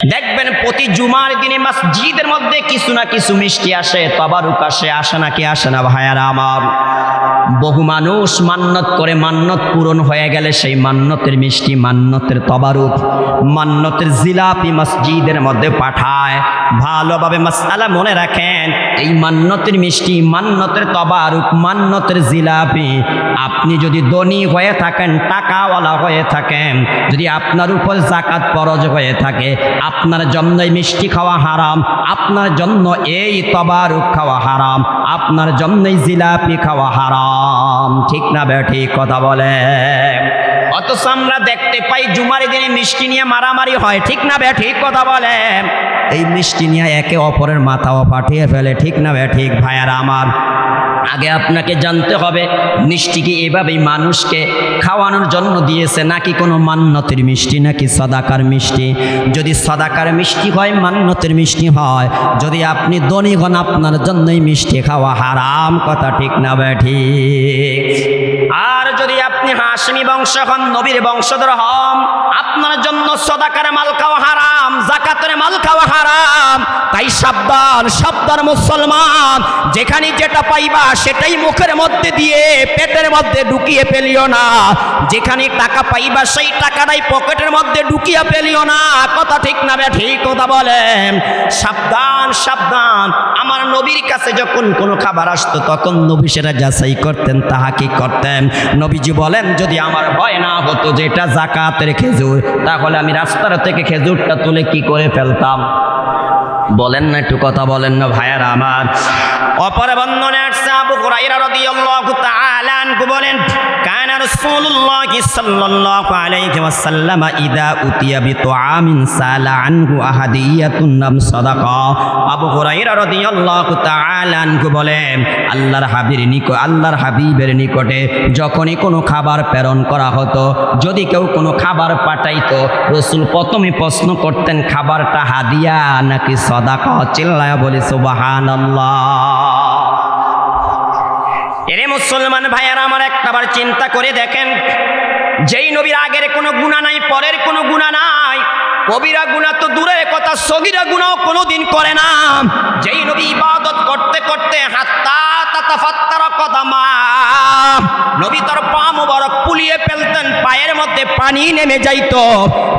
দেখবেন প্রতি জুমার দিনে মসজিদের মধ্যে কিছু না কিছু মিষ্টি আসে, তাবারুক আসে নাকি আসে না ভাইয়ারা আমার? বহু মানুষ মান্নত করে, মান্নত পূরণ হয়ে গেলে সেই মান্নতের মিষ্টি, মান্নতের তাবারুক, মান্নতের জিলাপি মসজিদের মধ্যে পাঠায়। ভালোভাবে মাসআলা মনে রাখেন, এই মান্নতের মিষ্টি, মান্নতের তাবারুক, মান্নতের জিলাপি, আপনি যদি ধনী হয়ে থাকেন, টাকাওয়ালা হয়ে থাকেন, যদি আপনার উপর যাকাত ফরজ হয়ে থাকে, আপনার জন্য এই মিষ্টি খাওয়া হারাম, আপনার জন্য এই তাবারুক খাওয়া হারাম, আপনার জন্য এই জিলাপি খাওয়া হারাম। ঠিক না বে ঠিক কথা বলে? অথচ আমরা দেখতে পাই জুমার দিনে মিষ্টি নিয়ে মারামারি হয়। ঠিক না বে ঠিক কথা বলে? এই মিষ্টি নিয়ে একে অপরের মাথাও ফাটিয়ে ফেলে। ঠিক না বে ঠিক ভাইয়ারা আমার? আগে আপনাকে জানতে হবে মিষ্টি কি এভাবেই মানুষকে খাওয়ানোর জন্য দিয়েছে, নাকি কোনো মান্নতের মিষ্টি, নাকি সদাকার মিষ্টি? যদি সদাকার মিষ্টি হয়, মান্নতের মিষ্টি হয়, যদি আপনি ধনী হন, আপনার জন্যই মিষ্টি খাওয়া হারাম। কথা ঠিক না বে ঠিক? আর যদি আপনি হাশমি বংশ হন, নবীর বংশধর হন, আপনার জন্য সদাকার মাল খাওয়া হারাম, যাকাতের মাল খাওয়া হারাম। তাই সাবধান, সাবধান মুসলমান, যেখানে যেটা পাইবা সেটাই মুখের মধ্যে দিয়ে পেটের মধ্যে ঢুকিয়ে ফেলিও না। যেখানে টাকা পাইবা সেই টাকাটাই পকেটের মধ্যে ঢুকিয়ে ফেলিও না। কথা ঠিক না বে ঠিক কথা বলেন? সাবধান, সাবধান। আমার নবীর কাছে যখন কোনো খাবার আসতো, তখন নবী সেটা যাচাই করতেন, তাহা কি করতেন? নবীজি বলেন, যদি আমার ভয় না হতো যে এটা যাকাতের খেজুর, তাহলে আমি রাস্তার থেকে খেজুরটা তুলে কি করে ফেলতাম? বলেন না, একটু কথা বলেন না ভাইয়ারা আমার? অপর বর্ণনায় আসছে, আবু হুরায়রা রাদিয়াল্লাহু তাআলা আনহু বলেন, কানা রাসূলুল্লাহ সাল্লাল্লাহু আলাইহি ওয়াসাল্লাম ইদা উতিয়া বিতুআমিন সালা আনহু আহাদিয়াতুন নাম সাদাকা। আবু হুরায়রা রাদিয়াল্লাহু তাআলা আনহু বলেন, আল্লাহর হাবিবের নিকটে যখনই কোনো খাবার প্রেরণ করা হতো, যদি কেউ কোনো খাবার পাঠাইতো, রাসূল প্রথমে প্রশ্ন করতেন, খাবারটা হাদিয়া নাকি সাদাকা? চিল্লায়া বলি সুবহানাল্লাহ। এরে মুসলমান ভাইয়ারা আমার, একটাবার চিন্তা করে দেখেন, যেই নবীর আগের কোনো গুনাহ নাই, পরের কোনো গুনাহ নাই, কবিরা গুনাহ তো দূরের কথা, সগীরা গুনাহ কোনোদিন করে না, যেই নবী ইবাদত করতে করতে হাত্তা তাতাফাত্তারা কদামা, নবী তার পা মুবারক পুলিয়ে ফেলতেন, পায়ের মধ্যে পানি নেমে যাইতো,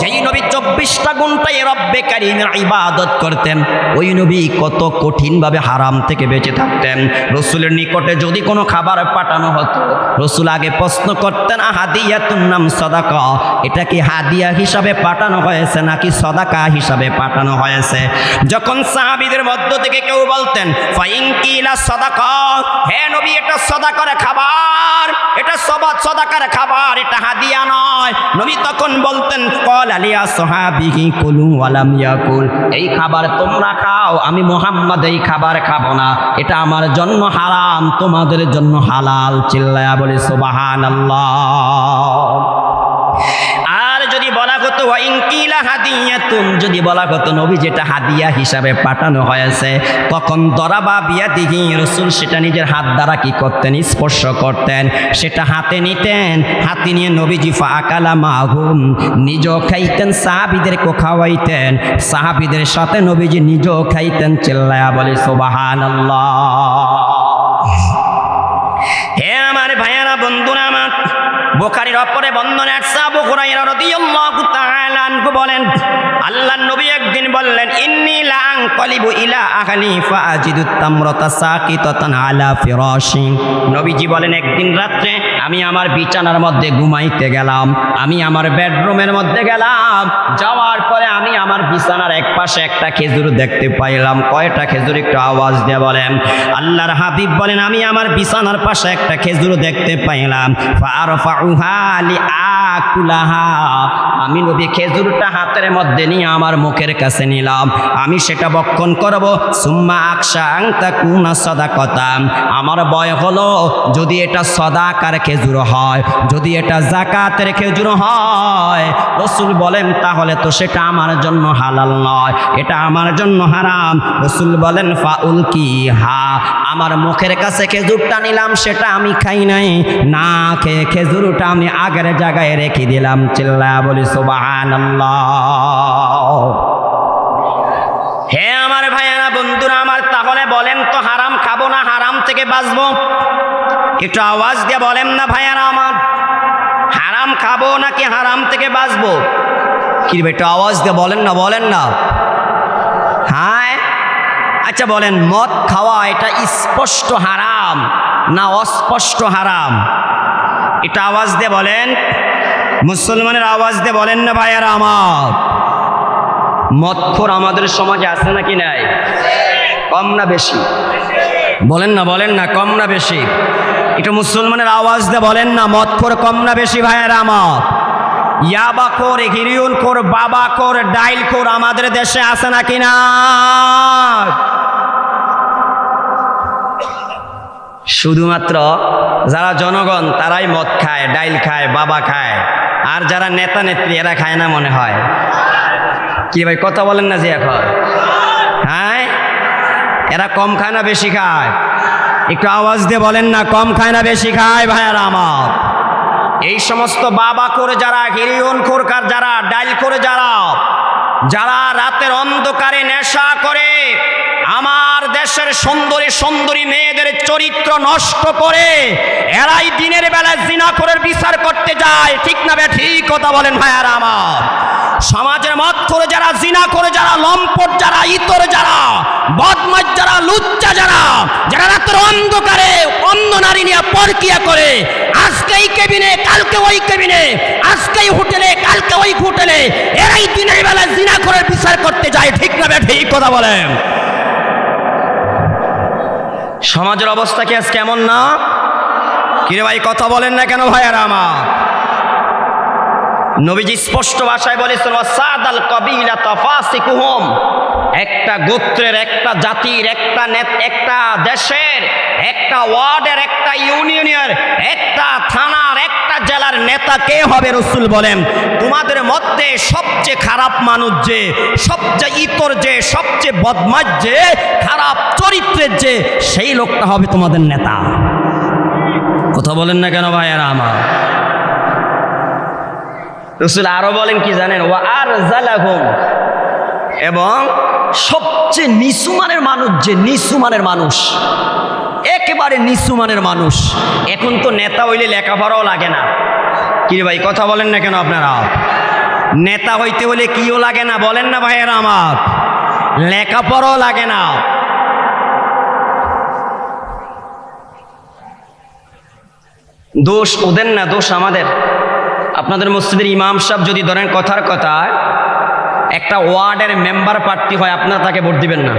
যেই নবী 24টা ঘন্টায় রব্বে কারীমের ইবাদত করতেন, ওই নবী কত কঠিনভাবে হারাম থেকে বেঁচে থাকতেন। রাসূলের নিকটে যদি কোনো খাবার পাঠানো হতো, রাসূল আগে প্রশ্ন করতেন, হাদিয়াতুন নাম সাদাকা, এটা কি হাদিয়া হিসাবে পাঠানো হয়েছে নাকি সাদাকা হিসাবে পাঠানো হয়েছে? যখন সাহাবীদের মধ্য থেকে কেউ বলতেন, ফাইন কিলা সাদাকা, হে নবী এটা সাদাকার খাবার, এটা সাদাকার খাবার, এটা হাদিয়া নয়, নবী তখন বলতেন, ক্বাল আলিয়া সাহাবিহি কুলু ওয়া লাম ইয়াকুল, এই খাবার তোমরা খাও, আমি মুহাম্মদ এই খাবার খাবো না, এটা আমার জন্য হারাম, তোমাদের জন্য হালাল। চিল্লায়া বলি সুবহানাল্লাহ। আর যদি বলা হতো ওয়াইন কিলা হাদিয়াতুন, যদি বলা হতো নবী যেটা হাদিয়া হিসাবে পাঠানো হয়েছে, তখন দরাবা বিয়াদিহি, রাসূল সেটা নিজের হাত দ্বারা কি করতেন? স্পর্শ করতেন, সেটা হাতে নিতেন, হাতে নিয়ে নবীজি ফাআকালা মাহুম, নিজেও খাইতেন, সাহাবীদেরকে খাওয়াইতেন, সাহাবীদের সাথে নবীজি নিজেও খাইতেন। চিল্লায়া বলে সুবহানাল্লাহ। হে আমার ভাইয়ারা, বন্ধুরা আমার, বুখারীর অপরে বর্ণনা আছে, আবু হুরায়রা রাদিয়াল্লাহু তাআলা আনহু বলেন, আল্লাহর নবী একদিন বললেন, ইন্নী লা আনকালিবু ইলা আহলি ফাআজিদু তামরাতা সাকিতাতান আলা ফিরাশি। নবীজি বলেন, একদিন রাত্রে আমি আমার বিছানার মধ্যে ঘুমাইতে গেলাম, আমি আমার বেডরুমের মধ্যে গেলাম, যাওয়ার পরে আমি আমার বিছানার এক পাশে একটা খেজুর দেখতে পাইলাম। কয়টা খেজুর? একটু আওয়াজ দিয়ে বলেন। আল্লাহর হাবিব বলেন, আমি আমার বিছানার পাশে একটা খেজুর দেখতে পাইলাম, ফাআরফাউহা লিআকুলাহা, আমি নবী খেজুরটা হাতের মধ্যে নিয়ে আমার মুখের কাছে নিলাম, আমি সেটা ভক্ষণ করব। সুম্মা আকশা আন তাকুনা সাদাকাতাম, আমার ভয় হলো যদি এটা সাদাকার খেজুর হয়, যদি এটা যাকাতের খেজুর হয়, রাসূল বলেন তাহলে তো সেটা আমার জন্য হালাল নয়, এটা আমার জন্য হারাম। রাসূল বলেন ফাউলকিহা, আমার মুখের কাছে খেজুরটা নিলাম, সেটা আমি খাই নাই, না খেয়ে খেজুরটা আমি আগের জায়গায় রেখে দিলাম। চিল্লা বলি সুবহানাল্লাহ। বন্ধুরা আমার, তাহলে বলেন তো হারাম খাবো না হারাম থেকে বাঁচবো? একটু আওয়াজ দিয়ে বলেন না ভাইয়ারা আমার, হারাম খাবো নাকি হারাম থেকে বাঁচবো? কি রে একটু আওয়াজ দিয়ে বলেন না, বলেন না। হ্যাঁ আচ্ছা বলেন, মদ খাওয়া এটা স্পষ্ট হারাম না অস্পষ্ট হারাম? এটা আওয়াজ দিয়ে বলেন, মুসলমানের আওয়াজ দিয়ে বলেন না ভাইয়ারা আমার। মদখোর আমাদের সমাজে আছে নাকি নাই? কম না বেশি? বলেন না, বলেন না, কম না বেশি? এটা মুসলমানের আওয়াজ দিয়ে বলেন না, মদখোর কম না বেশি ভাইয়ারা আমার? ইয়াবাখোর, হিরিয়নখোর, বাবাখোর, ডাইলখোর আমাদের দেশে আছে নাকি না? শুধুমাত্র যারা জনগণ তারাই মদ খায়, ডাইল খায়, বাবা খায়, আর যারা নেতা নেত্রী এরা খায় না মনে হয়। কি ভাই কথা বলেন না যে এখন? হ্যাঁ এরা কম খায় না বেশি খায়? একটু আওয়াজ দিয়ে বলেন না, কম খায় না বেশি খায় ভাইয়ারা আমার? এই সমস্ত বাবা করে যারা, হিরিয়ন খোরকার যারা, ডাইল করে যারা, যারা রাতের অন্ধকারে নেশা করে আমার দেশের সুন্দরী সুন্দরী মেয়েদের চরিত্র নষ্ট করে, এরাই দিনের বেলায় জিনা করে বিচার করতে যায়। ঠিক না বে ঠিক কথা বলেন ভাইয়ারা আমার? সমাজের মত করে যারা, জিনা করে যারা, লম্পট যারা, ইতর যারা, বদমাশ যারা, লুচ্চা যারা, যারা রাতের অন্ধকারে অন্য নারী নিয়ে পরকিয়া করে, আজকে এই কেবিনে কালকে ওই কেবিনে, আজকে এই হোটেলে কালকে ওই হোটেলে, এরাই দিনের বেলায় জিনা করে বিচার করতে যায়। ঠিক না বে ঠিক কথা বলেন? সমাজের অবস্থা কি আজ কেমন না? কিরে ভাই কথা বলেন না কেন ভাইয়ারা আমার? নবীজি স্পষ্ট ভাষায় বলেছেন, ওয়াসাদাল কবিলা তাফাসিকুহুম, একটা গোত্রের, একটা জাতির, একটা দেশের, একটা ওয়ার্ডের, একটা ইউনিয়নের, একটা থানার, একটা জেলার নেতা কে হবে? রাসূল বলেন, তোমাদের মধ্যে সবচেয়ে খারাপ মানুষ যে, সবচেয়ে ইতর যে, সবচেয়ে বদমাশ যে, খারাপ চরিত্রের যে, সেই লোকটা হবে তোমাদের নেতা। কথা বলেন না কেন ভাইয়ারা আমার? রাসূল আরো বলেন কি জানেন? ওয়া আরজালাহুম, এবং সবচেয়ে নিচুমানের মানুষ যে, নিচুমানের মানুষ, একেবারে নিচুমানের মানুষ। এখন তো নেতা হইলে লেখাপড়াও লাগে না। কি ভাই কথা বলেন না কেন আপনারা? নেতা হইতে হলে কিও লাগে না, বলেন না ভাইয়েরা আমার? লেখাপড়াও লাগে না। দোষ ওদের না, দোষ আমাদের। আপনাদের মসজিদের ইমাম সাহেব যদি ধরেন কথার কথা একটা ওয়ার্ডের মেম্বার প্রার্থী হয়, আপনারা তাকে ভোট দিবেন না?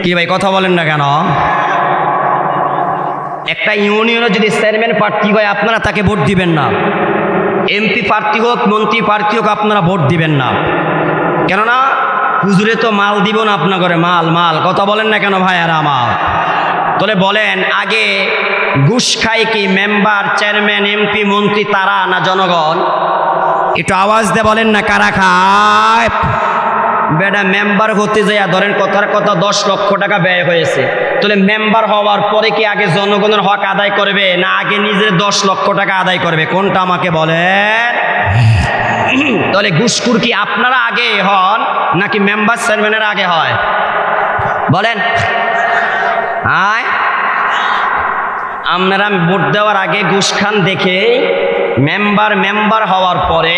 কি ভাই কথা বলেন না কেন? একটা ইউনিয়নের যদি চেয়ারম্যান প্রার্থী হয়, আপনারা তাকে ভোট দিবেন না? এমপি প্রার্থী হোক, মন্ত্রী প্রার্থী হোক, আপনারা ভোট দিবেন না? কেননা হুজুরে তো মাল দিব না আপনার ঘরে, মাল মাল। কথা বলেন না কেন ভাইয়ারা আমার? তাহলে বলেন, আগে ঘুষ খায় কি মেম্বার, চেয়ারম্যান, এমপি, মন্ত্রী, তারা না জনগণ? একটু আওয়াজ দিয়ে বলেন না, কারা খায়? বেটা মেম্বার হতে যায় ধরেন কথার কথা 10 লক্ষ টাকা ব্যয় হয়েছে, তাহলে মেম্বার হওয়ার পরে কি আগে জনগণের হক আদায় করবে না আগে নিজের 10 লক্ষ টাকা আদায় করবে? কোনটা আমাকে বলেন? তাহলে ঘুষখোর কি আপনারা আগে হন নাকি মেম্বার চেয়ারম্যানের আগে হয়? বলেন। আয় আপনারা ভোট দেওয়ার আগে ঘুষ খান দেখে মেম্বার হওয়ার পরে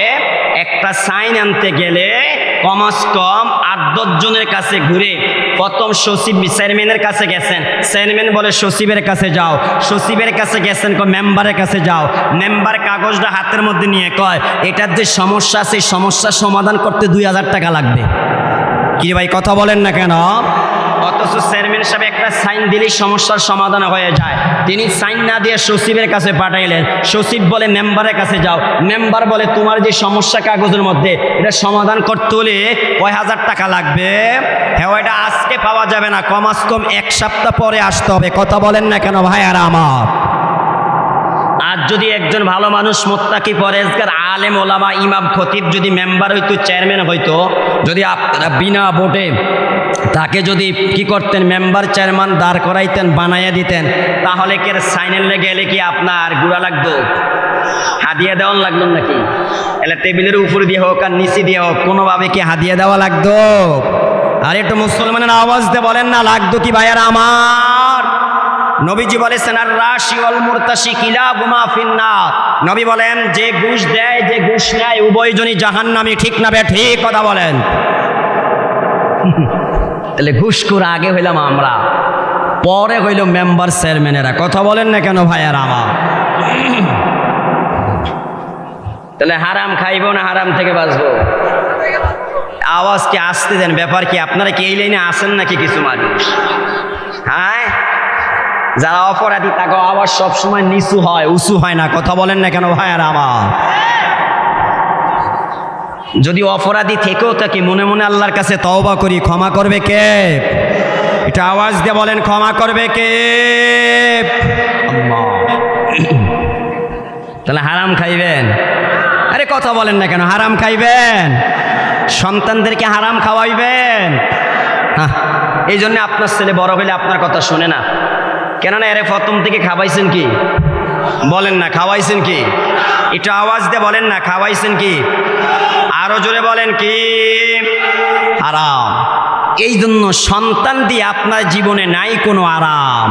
একটা সাইন আনতে গেলে কমস কম 8-10 জনের কাছে ঘুরে প্রথম সচিব চেয়ারম্যানের কাছে গেছেন, চেয়ারম্যান বলে সচিবের কাছে যাও, সচিবের কাছে গেছেন মেম্বারের কাছে যাও, মেম্বার কাগজটা হাতের মধ্যে নিয়ে কয় এটার যে সমস্যা আছে সমস্যা সমাধান করতে 2000 টাকা লাগবে। কি ভাই কথা বলেন না কেন? অথচ চেয়ারম্যান সাহেব একটা সাইন দিলেই সমস্যার সমাধান হয়ে যায়। তিনি সাইন না দিয়ে সচিবের কাছে পাঠাইলেন, সচিব বলে মেম্বারের কাছে যাও, মেম্বার বলে তোমার যে সমস্যা কাগজের মধ্যে এটা সমাধান করতে হলে কয় হাজার টাকা লাগবে। হ্যাঁ এটা আজকে পাওয়া যাবে না, কমাস কম 1 সপ্তাহ পরে আসতে হবে। কথা বলেন না কেন ভাইয়ারা আমার? আর যদি একজন ভালো মানুষ মুত্তাকি পরেজগার আলেম ওলামা ইমাম খতিব যদি মেম্বার হইতো, চেয়ারম্যান হইতো, যদি আপনারা বিনা ভোটে তাকে যদি কি করতেন মেম্বার চেয়ারম্যান দাঁড় করাইতেন, বানাইয়া দিতেন, তাহলে কি সাইনেলে গেলে কি আপনার গুড়া লাগতো? হাদিয়া দেওয়ান লাগলো নাকি? এলে টেবিলের উপর দিয়ে হোক আর নিচে দিয়ে হোক কোনোভাবে কি হাদিয়া দেওয়া লাগতো? আর একটু মুসলমানের আওয়াজ দিয়ে বলেন না লাগতো কি ভাইয়ারা আমার। নবীজি বলেছেন আর রাশি ওয়াল মুরতাশি কিলাহুমা ফিন্নার। নবী বলেন যে ঘুষ দেয় যে ঘুষ নেয় উভয়জনই জাহান্নামী, ঠিক না ঠিক কথা বলেন। তাহলে ঘুষখোর আগে হইলাম আমরা, পরে হইল মেম্বার চেয়ারম্যানেরা, কথা বলেন না কেন ভাইয়ারা আমার। তাহলে হারাম খাইবো না হারাম থেকে বাঁচবো? আওয়াজ কি আসতে দেন, ব্যাপার কি? আপনারা কি এই লাইনে আসেন নাকি কিছু মানুষ? হ্যাঁ, যারা অপরাধী তাকে আবার সবসময় নিচু হয়, উঁচু হয় না, কথা বলেন না কেন ভাইয়ারা আমার। যদি অপরাধী থেকেও থাকি মনে মনে আল্লাহর কাছে তওবা করি, ক্ষমা করবে কে? এটা আওয়াজ দিয়ে বলেন, ক্ষমা করবে কে? আল্লাহ। তাহলে হারাম খাইবেন? আরে কথা বলেন না কেন, হারাম খাইবেন? সন্তানদেরকে হারাম খাওয়াইবেন? হ্যাঁ, এই জন্য আপনার ছেলে বড় হইলে আপনার কথা শুনে না। কেননা এরে প্রথম থেকে খাওয়াইছেন কি? বলেন না, খাওয়াইছেন কি? একটু আওয়াজ দিয়ে বলেন না, খাওয়াইছেন কি? আরো জোরে বলেন কি? হারাম। এই জন্য সন্তান দিয়ে আপনার জীবনে নাই কোনো আরাম।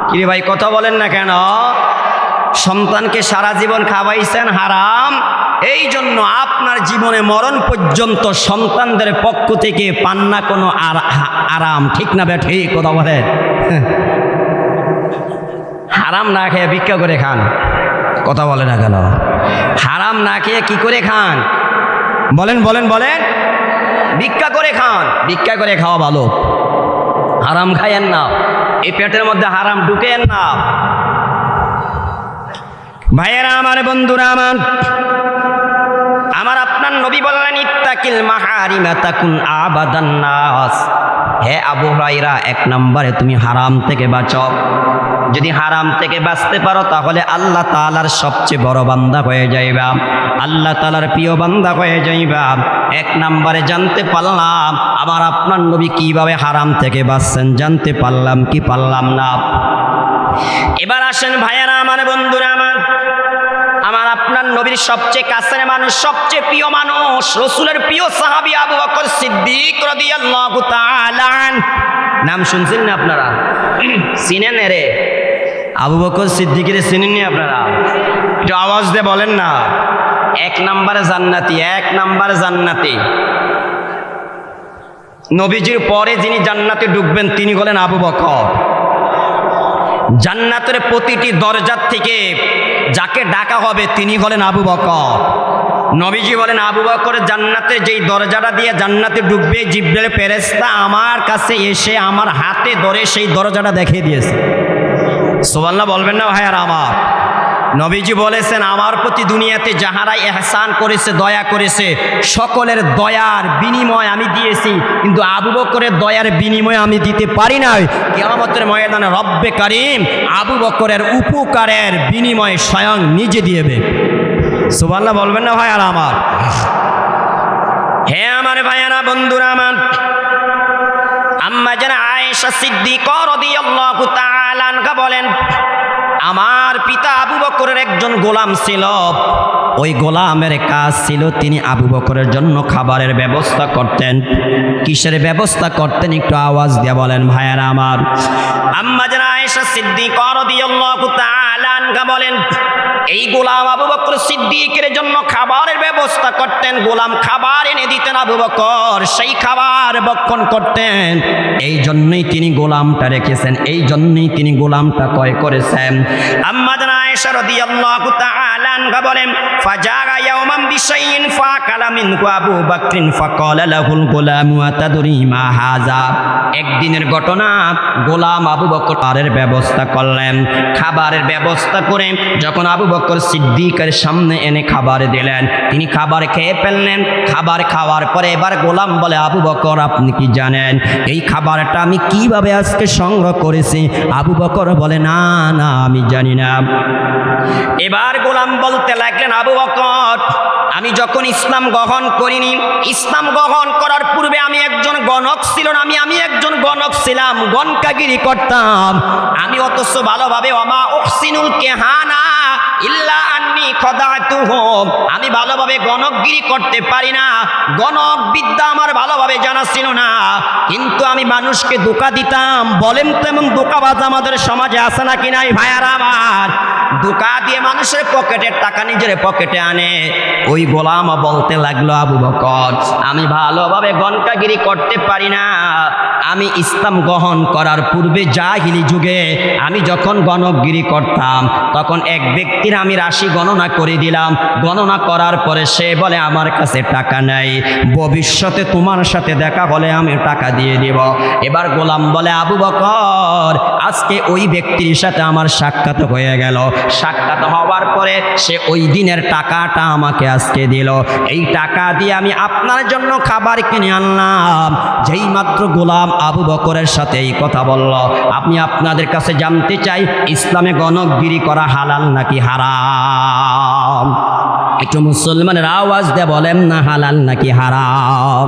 কিরে ভাই কথা বলেন না কেন? সন্তানকে সারা জীবন খাওয়াইছেন হারাম, এই জন্য আপনার জীবনে মরণ পর্যন্ত সন্তানদের পক্ষ থেকে পান না কোনো আরাম, ঠিক না ঠিক কথা বলেন। হারাম না খেয়ে ভিক্ষা করে খান, কথা বলে না কেন? হারাম না খেয়ে কি করে খান? বলেন বলেন বলেন। ভিক্ষা করে খান, ভিক্ষা করে খাওয়া ভালো। হারাম খাইয়েন না, এই পেটের মধ্যে হারাম ঢুকেন না। ভাইয়েরা আমার, বন্ধুরা আমার, আমার আপনার নবী বললেন ইত্তাকিল মাহারিমা তাকুন আবাদান নাস। হে আবু হুরায়রা, এক নম্বরে তুমি হারাম থেকে বাঁচো। যদি হারাম থেকে বাঁচতে পারো তাহলে আল্লাহ তাআলার সবচেয়ে বড় বান্দা হয়ে যাইবা, আল্লাহ তাআলার প্রিয় বান্দা হয়ে যাইবা। এক নম্বরে জানতে পারলাম আমার আপনার নবী কিভাবে হারাম থেকে বাঁচছেন, জানতে পারলাম কি পারলাম না। এবার আসেন ভাইয়ারা আমার, বন্ধুরা আমার, আমার আপনার নবীর সবচেয়ে কাছের মানুষ, সবচেয়ে প্রিয় মানুষ, রাসূলের প্রিয় সাহাবী আবু বকর সিদ্দিক রাদিয়াল্লাহু তাআলা আনহু। নাম শুনছেন না আপনারা? চিনেন রে? আবু বকর সিদ্দিকের চিনেননি আপনারা? একটু আওয়াজ দিয়ে বলেন না। এক নম্বরে জান্নাতি, এক নম্বরে জান্নাতি। নবীজির পরে যিনি জান্নাতে ঢুকবেন তিনি হলেন আবু বকর। জান্নাতের প্রতিটি দরজার থেকে যাকে ডাকা হবে তিনি হলেন আবু বকর। নবীজি বলেন আবু বকর জান্নাতের যেই দরজাটা দিয়ে জান্নাতে ঢুকবে, জিবরাইল ফেরেশতা আমার কাছে এসে আমার হাতে ধরে সেই দরজাটা দেখিয়ে দিয়েছে। সুবহানাল্লাহ বলবেন না ভাইয়ারা আমার? নবীজি বলেছেন আমার প্রতি দুনিয়াতে যাহারাই ইহসান করেছে, দয়া করেছে, সকলের দয়ার বিনিময় আমি দিয়েছি, কিন্তু আবু বকরের দয়ার বিনিময় আমি দিতে পারি নাই। কিয়ামতের ময়দানে রব্বে কারীম আবু বকরের উপকারের বিনিময় স্বয়ং নিজে দিয়েবে। সুবহানাল্লাহ বলবেন না ভাইয়ারা আমার? হে আমার ভাইয়ারা, বন্ধুরা আমার, আম্মা জান আয়েশা সিদ্দিকা রাদিয়াল্লাহু তাআলা আনহা বলেন আমার পিতা আবু বকরের একজন গোলাম ছিল। ওই গোলামের কাজ ছিল তিনি আবু বকরের জন্য খাবারের ব্যবস্থা করতেন। কিসের ব্যবস্থা করতেন একটু আওয়াজ দিয়ে বলেন ভাইয়ারা আমার। আম্মা জান আয়েশা সিদ্দিকা রাদিয়াল্লাহু তাআলা আনহা বলেন এই গোলাম আবু বকর সিদ্দিকের জন্য খাবারের ব্যবস্থা করতেন। গোলাম খাবার এনে দিতেন, আবু বকর সেই খাবার ভক্ষণ করতেন। এই জন্যই তিনি গোলামটা রেখেছেন, এই জন্যই তিনি গোলামটা ক্রয় করেছেন। আম্মা জান আয়েশা রাদিয়াল্লাহু তাআলা আনহা বলেন ফাজাগা ইয়াওমান বিশাইইন ফাকালা মিনহু আবু বকরিন ফাকালা লাহুল গোলামু আতাদরি মা হাযা। একদিনের ঘটনা, গোলাম আবু বকর খাবারের ব্যবস্থা করলেন। খাবারের ব্যবস্থা করে যখন আবু বকর সিদ্দিকের সামনে এনে খাবার দিলেন, তিনি খাবার খেয়ে ফেললেন। খাবার খাওয়ার পরে এবার গোলাম বলে আবু বকর আপনি কি জানেন এই খাবারটা আমি কিভাবে আজকে সংগ্রহ করেছি? আবু বকর বলে না না আমি জানি না। এবার গোলাম বলতে লাগলেন, আবু বকর, আমি যখন ইসলাম গ্রহণ করিনি, ইসলাম গ্রহণ করার পূর্বে আমি একজন গণক ছিল না, আমি একজন গণক ছিলাম, গণকাগিরি করতাম আমি, অথচ ভালোভাবে ওমা উহসিনুল কেহানা ইল্লা আন্নি খদাতুহুম, আমি ভালোভাবে গণকগিরি করতে পারি না, গণক বিদ্যা আমার ভালোভাবে জানা ছিল না, কিন্তু আমি মানুষকে ধোঁকা দিতাম। বলেন তো এমন ধোঁকাবাজ আমাদের সমাজে আছে নাকি নাই ভাইয়ারা আমার? ধোঁকা দিয়ে মানুষের পকেটের টাকা নিজের পকেটে আনে। ওই গোলাম বলতে লাগলো, আবু বকর, আমি ভালোভাবে গণকাগিরি করতে পারি না, আমি ইসলাম গ্রহণ করার পূর্বে জাহিলি যুগে আমি যখন গণকগিরি করতাম তখন এক ব্যক্তির আমি রাশি গণনা করে দিলাম, গণনা করার পরে সে বলে আমার কাছে টাকা নাই, ভবিষ্যতে তোমার সাথে দেখা হলে আমি টাকা দিয়ে দেব। এবার গোলাম বলে, আবু বকর, আজকে ওই ব্যক্তির সাথে আমার সাক্ষাৎ হয়ে গেল, সাক্ষাৎ হওয়ার পরে সে ওই দিনের টাকাটা আমাকে আজকে দিল, এই টাকা দিয়ে আমি আপনার জন্য খাবার কিনে আনলাম। যেই মাত্র গোলাম আবু বকরের সাথে এই কথা বলল, আমি আপনাদের কাছে জানতে চাই, ইসলামে গণকগিরি করা হালাল নাকি হারাম? একটু মুসলমানের আওয়াজ দিয়ে বলেন না, হালাল নাকি হারাম?